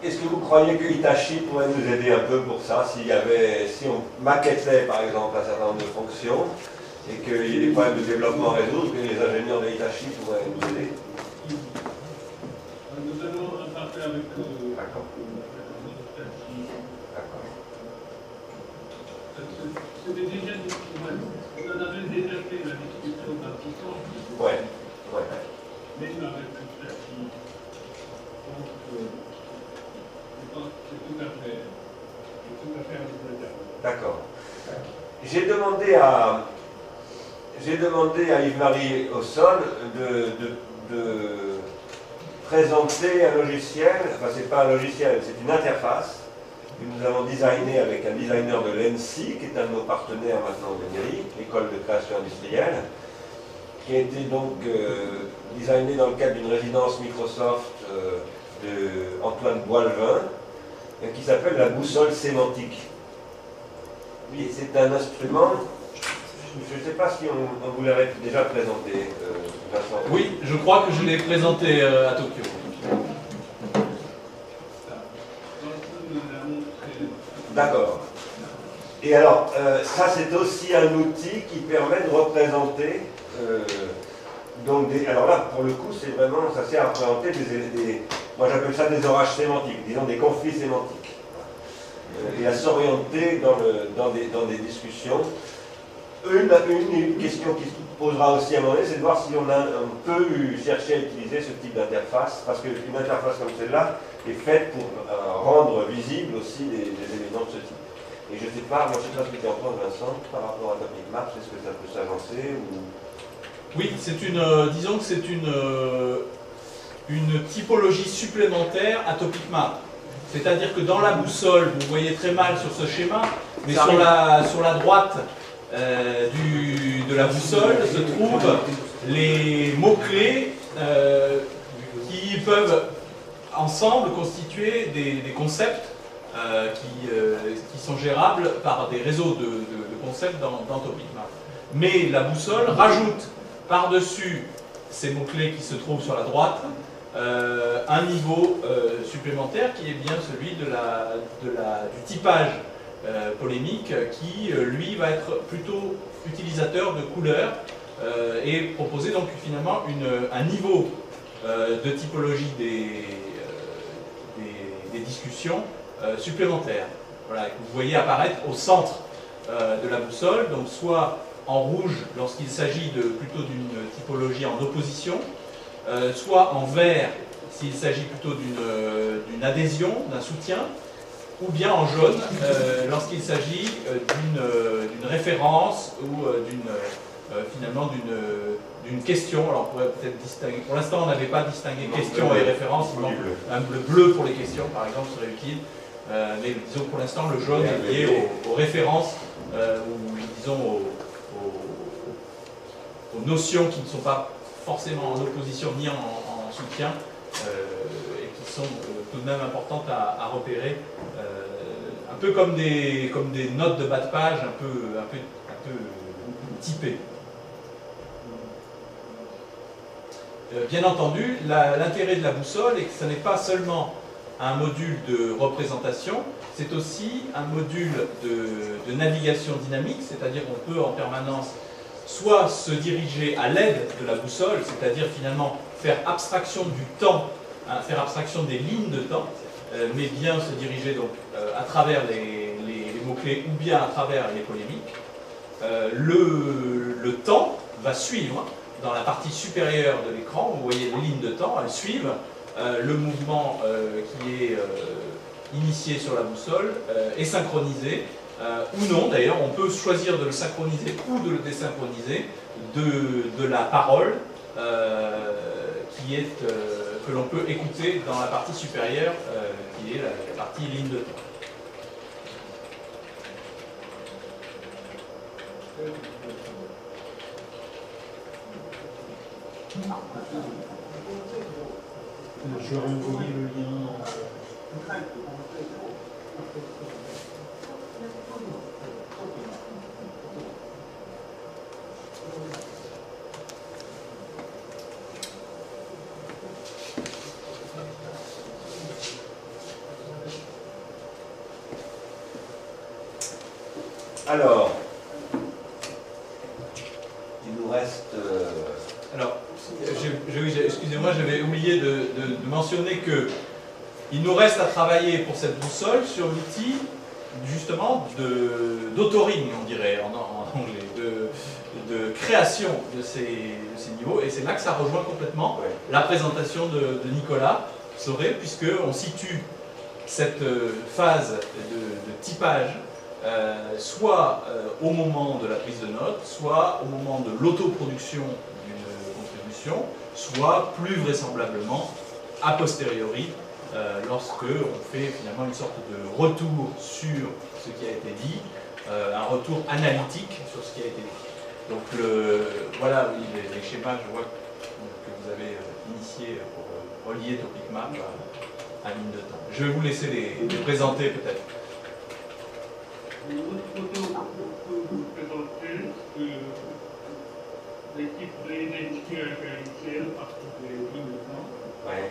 est-ce que vous croyez que Hitachi pourrait nous aider un peu pour ça, si on maquettait par exemple un certain nombre de fonctions et qu'il y ait des problèmes de développement à résoudre, que les ingénieurs de Hitachi pourraient nous aider? Nous allons en parler avec D'accord. C'était déjà on en avait déjà fait la discussion dans tout temps. Ouais. Même avec Hitachi. Donc, je pense que c'est tout à fait envisageable. D'accord. J'ai demandé à Yves-Marie Aussol de présenter un logiciel, enfin c'est pas un logiciel, c'est une interface que nous avons designé avec un designer de l'ENSI, qui est un de nos partenaires maintenant de l'ENRI, l'école de création industrielle, qui a été donc designé dans le cadre d'une résidence Microsoft de Antoine Boilevin, qui s'appelle la boussole sémantique. Oui, c'est un instrument, je ne sais pas si on vous l'avait déjà présenté, Vincent. Oui, je crois que je l'ai présenté à Tokyo. D'accord. Et alors, ça c'est aussi un outil qui permet de représenter, alors là, pour le coup, c'est vraiment, ça sert à représenter moi j'appelle ça des orages sémantiques, disons des conflits sémantiques. Et à s'orienter dans des discussions. Une question qui se posera aussi à un moment donné, c'est de voir si on peut chercher à utiliser ce type d'interface, parce qu'une interface comme celle-là est faite pour rendre visible aussi des éléments de ce type. Et je ne sais pas, moi je ne sais pas ce que tu en penses, Vincent, par rapport à Topic Maps, est-ce que ça peut s'avancer ou... Oui, disons que c'est une typologie supplémentaire à Topic Map. C'est-à-dire que dans la boussole, vous voyez très mal sur ce schéma, mais sur la droite de la boussole se trouvent les mots-clés qui peuvent ensemble constituer des concepts qui sont gérables par des réseaux de concepts dans Topic Map. Mais la boussole rajoute par-dessus ces mots-clés qui se trouvent sur la droite un niveau supplémentaire qui est bien celui du typage polémique qui, lui, va être plutôt utilisateur de couleurs et proposer donc finalement un niveau de typologie des discussions supplémentaires. Voilà, que vous voyez apparaître au centre de la boussole, donc soit en rouge lorsqu'il s'agit plutôt d'une typologie en opposition, soit en vert s'il s'agit plutôt d'une adhésion, d'un soutien, ou bien en jaune lorsqu'il s'agit d'une référence ou finalement d'une question. Alors on pourrait peut-être distinguer, pour l'instant on n'avait pas distingué question et référence, un bleu pour les questions par exemple serait utile, mais disons pour l'instant le jaune est lié aux références ou disons aux notions qui ne sont pas forcément en opposition ni en soutien et qui sont tout de même importantes à repérer, un peu comme des notes de bas de page un peu typées. Bien entendu, l'intérêt de la boussole est que ce n'est pas seulement un module de représentation, c'est aussi un module de navigation dynamique, c'est-à-dire qu'on peut en permanence soit se diriger à l'aide de la boussole, c'est-à-dire finalement faire abstraction du temps, faire abstraction des lignes de temps, mais bien se diriger donc à travers les mots-clés ou bien à travers les polémiques. Le temps va suivre dans la partie supérieure de l'écran, vous voyez les lignes de temps, elles suivent le mouvement qui est initié sur la boussole est synchronisé, ou non d'ailleurs, on peut choisir de le synchroniser ou de le désynchroniser de la parole que l'on peut écouter dans la partie supérieure qui est la partie ligne de temps. Je vais renvoyer le lien. Alors, il nous reste... Alors, excusez-moi, j'avais oublié de mentionner que il nous reste à travailler pour cette boussole sur l'outil, justement, d'autoring, on dirait en anglais, de création de ces niveaux. Et c'est là que ça rejoint complètement la présentation de Nicolas Soré, puisqu'on situe cette phase de typage soit au moment de la prise de notes, soit au moment de l'autoproduction d'une contribution, soit plus vraisemblablement a posteriori, lorsque on fait finalement une sorte de retour sur ce qui a été dit, un retour analytique sur ce qui a été dit. Donc voilà les schémas, je vois que vous avez initiés pour relier TopicMap à ligne de temps. Je vais vous laisser les présenter peut-être. De votre côté, on peut vous présenter l'équipe de l'INSQ à réaliser à partir des lignes de temps. Ouais.